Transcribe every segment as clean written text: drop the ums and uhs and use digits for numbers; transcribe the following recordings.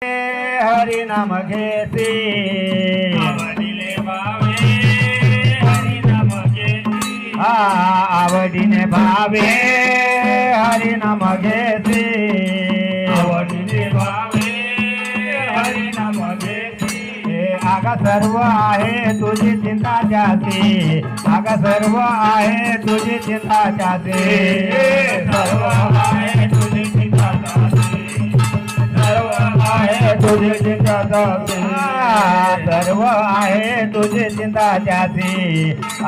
हरि नाम घेते आवडीले भावे हरी नाम घेते आवडीने भावे हरि नाम घेते आवडीले भावे हरी नाम घेते आगा सर्व आहे तुझी चिंता जाते आगा सर्व आहे तुझी चिंता जाते सर्व आहे तुझी चिंता जाते सर्व आहे तुझी चिंता जाते सर्व आहे तुझी चिंता जाते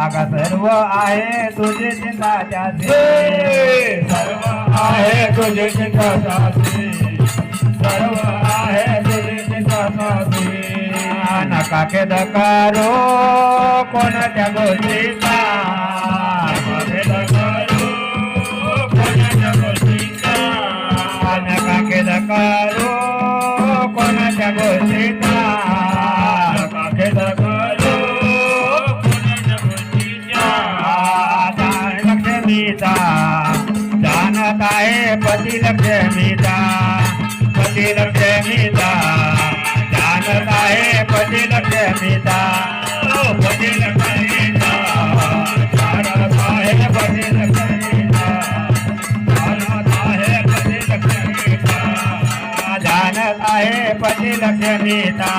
आगा सर्व आहे तुझी चिंता जाते सर्व आहे तुझी चिंता जाते सर्व आहे तुझी चिंता जाते नका खेद करो कोणाच्या गोष्टीचा नका खेद करो कोणाच्या गोष्टीचा लक्ष्मीचा जाणत आहे पती लक्ष्मीचा पती लक्ष्मीचा जानत आहे पती लक्ष्मीचा पती लक्ष्मीचा जानत आहे पती लक्ष्मीचा जानत आहे पती लक्ष्मीचा जानत आहे पती लक्ष्मीचा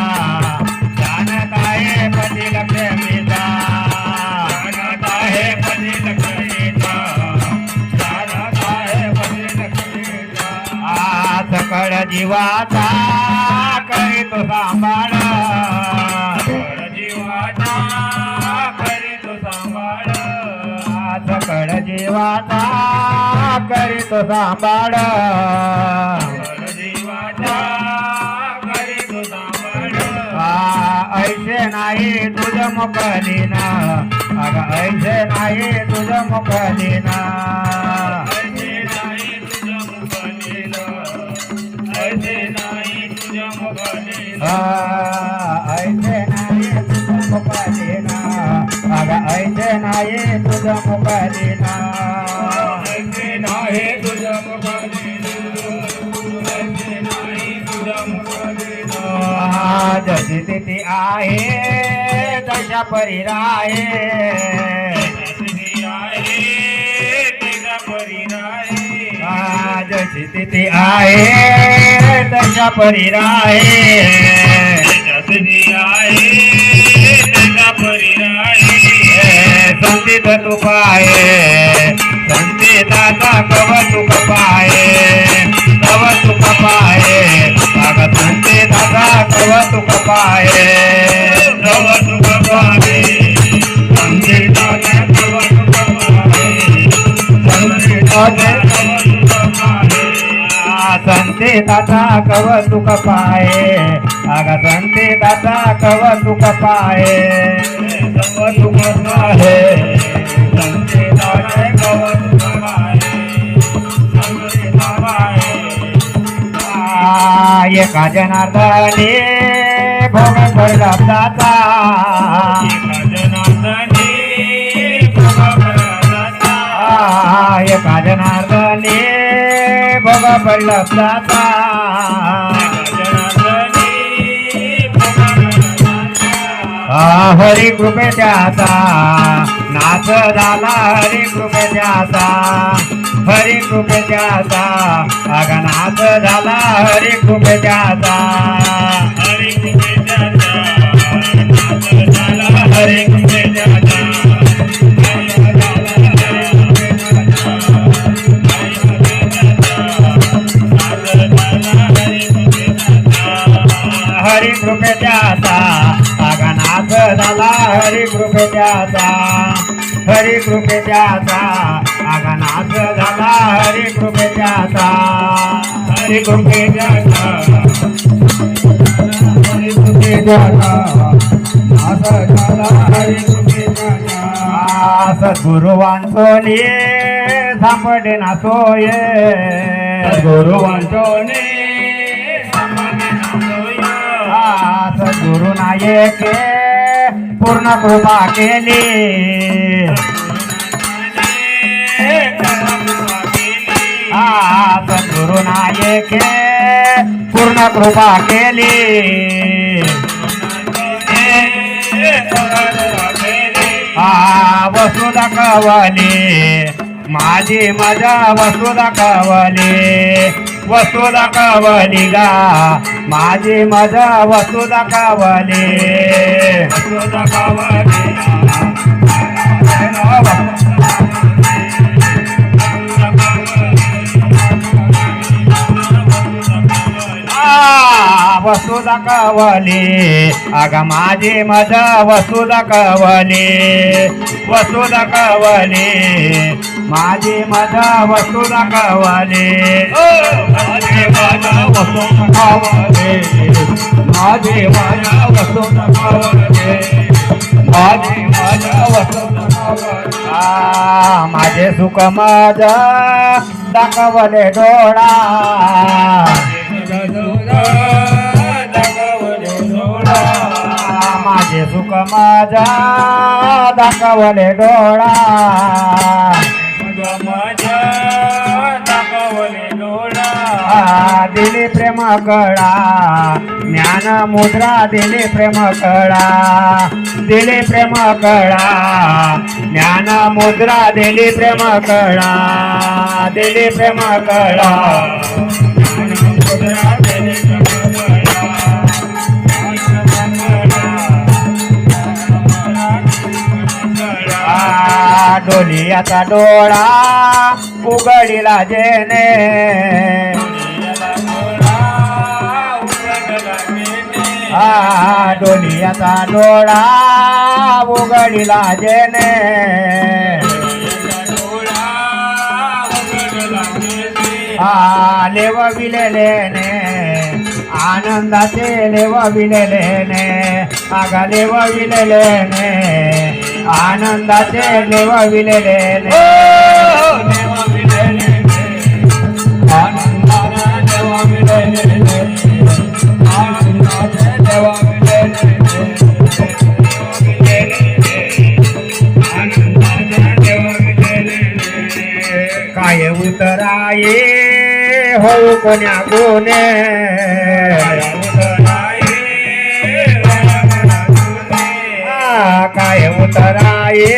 जानत आहे पती लक्ष्मीचा जानत आहे पती लक्ष्मीचा जानत आहे पती लक्ष्मीचा सकळ जीवाचा करीतो सांभाळ जीवाचा करीतो सांभाळ सकळ जीवाचा करीतो सांभाळ जीवाचा करीतो सांभाळ ऐसे नाही तुझ मुखलीन अग ऐसे नाही तुझ मुखलीन ऐसे नाही तुझ्या मुखालीला ऐसे नाही तुझ्या मुखालीला ऐसे नाही तुझ मुखलीन अग ऐसे नाही तुझ मुखलीन ऐसे नाही तुझ्या मुखालीला ऐसे नाही तुझ्या मुखालीला जशी तिथी आहे तशा परी राहे जशी आहे तिला परी नाही जशी तिथी आहे तशा परी राहे जशी आहे तिला परी नाही संतीत तू पाये संतीताचा कवतुक पाये कवतुक पाये अग संतीताचा कवतुक पाये कवतुक पाहे संगीताचे कवतुक पाहे संगीताचे कवतुक पाहे संतीताचा कवतुक पाये अग संतीताचा कवतुक पाये कवतुक पाहे संगीताचे कवतुक पाहे संगीता पाहे एका जनार्दने भोग लब्धाचा जनार्दनी भगवंताचा एका जनार्दने भोग लब्धाचा जनार्दनी भगवंताचा हरी कृपेच्याचा नाच झाला हरी कृपेच्याचा हरी कृपेच्याचा अग नाच झाला हरी कृपेच्याचा हरी कृपेच्याचा नाच झाला हरी कृपेच्याचा हरी कृपेच्याचा अग नाच झाला हरी कृपेच्याचा हरी कृपेच्याचा अग नाच झाला हरी कृपेच्याचा हरी कृपेच्याचा हरी कृपेच्याचा नाच झाला हरी कृपेच्याचा सद्गुरुवांचोनी सापडे ना सोये गुरुवंतोने सद्गुरु नायके पूर्ण कृपा केली सद्गुरु नायके पूर्ण कृपा केली वस्तू दाखवली माझी मजा वस्तू दाखवली वस्तू दाखवली गा माझी मजा वस्तू दाखवली वस्तू दाखवली वस्तू दाखवली अग माझी मजा वस्तू दाखवली वस्तू दाखवली माझी मजा वस्तू दाखवली माझी मजा वस्तू दाखवली माझी मजा वस्तू दाखवली माझी मजा वस्तू दाखवली माझे सुख मजा दाखवले डोळा माझे सुख माझा दाखवले डोळा माझा दाखवले डोळा दिली प्रेम कळा ज्ञान मुद्रा दिली प्रेम कळा दिली प्रेम कळा ज्ञान मुद्रा दिली प्रेम कळा दिली प्रेम कळा डोलियाचा डोळा उघडीला जेने डोलियाचा डोळा उघडीला जेने लेव विलेलेने आनंदाचे लेव विलेलेने आगा लेव विलेलेने आनंदाचे लेव विलेलेने आनंदाचे लेव विलेलेने आनंदाचे लेव विलेलेने काय उतराये हो कोण्या गुणे काय उतराये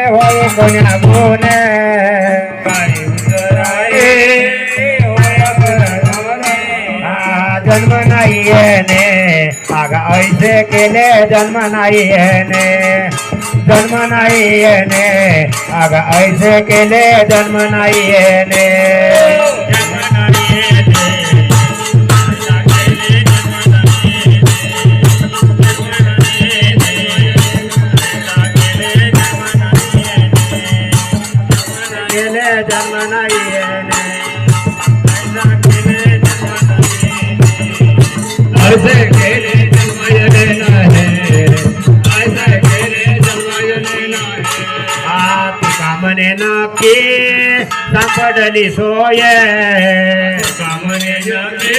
हो कोण्या गुणे काय उतराये जन्म नाही येणे आगा ऐसे केले जन्म नाही येणे जन्म नाही येणे आगा ऐसे केले जन्म नाही येणे जन्म नाही येणे ऐसे केले जन्म येणे नाही ऐसे केले जन्म येणे नाही तुका म्हणे नक्की सापडली सोय कामने नक्की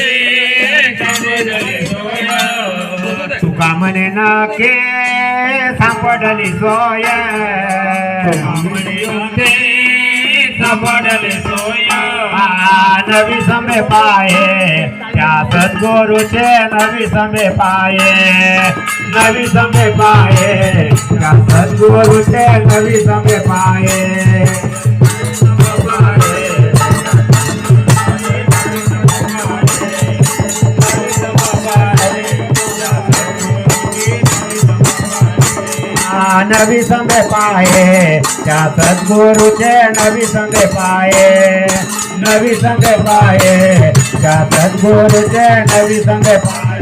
सापडली सोय तुका म्हणे नक्की सापडली सोय सापडले सोया नवी समय पाये त्या सद्गुरुचे नवी समय पाये नवी समय पाये त्या सद्गुरुचे नवी समय पाये नवी समय पाये त्या सद्गुरुचे नवी समय पाये नवी समय पाये त्या सद्गुरुचे नवी समय पाये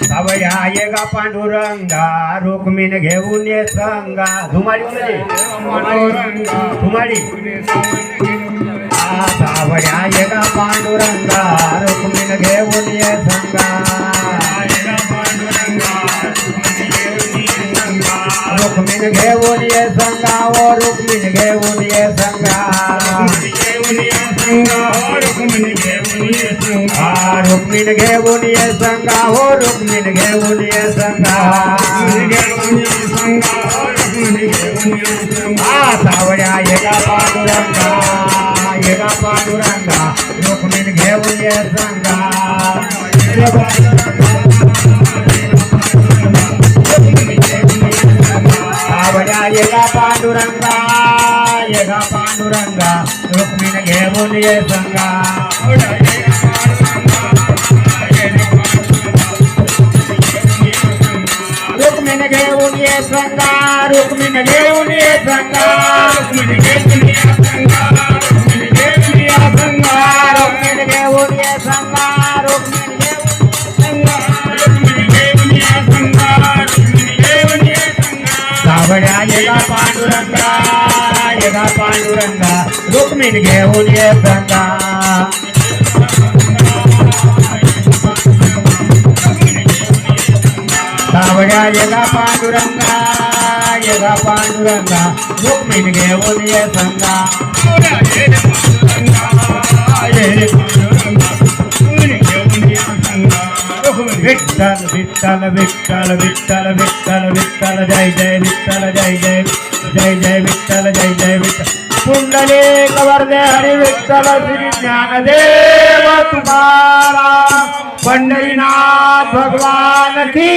सावया ये गा पांडुरंगा रुक्मिण घेऊन ये संगा धुमाडी धुमाडी सावया ये गा पांडुरंगा रुक्मिण घेऊन ये संगा रुक्मिण घेऊन ये संगा ओ रुक्मिण घेऊन ये संगा रुक्मिण घेऊन ये संगा हो रुक्मिण घेऊन ये संगा सावळ्या एका पांडुरंगा रुक्मिण घेऊन ये संगा सावळ्या एका पांडुरंगा रुक्मिण घेऊन ये संगा रुक्मिण घेऊन ये संगा रुक्मिण घेऊन ये संगा रुक्मिण घेऊन ये संगा रुक्मिण घेऊन ये संगा सावळ्या एका पांडुरंगा रुक्मिण घेऊन ये संगा सावळ्या एका पांडुरंगा रुक्मिण घेऊन ये संगा विठ्ठल विठ्ठल विठ्ठल विठ्ठल विठ्ठल विठ्ठल जय जय विठ्ठल जय जय जय जय विठ्ठल जय जय विठ्ठल पुंडलिक वरदे हरी विठ्ठल श्री ज्ञानदेव तुकाराम पंढरीनाथ भगवान की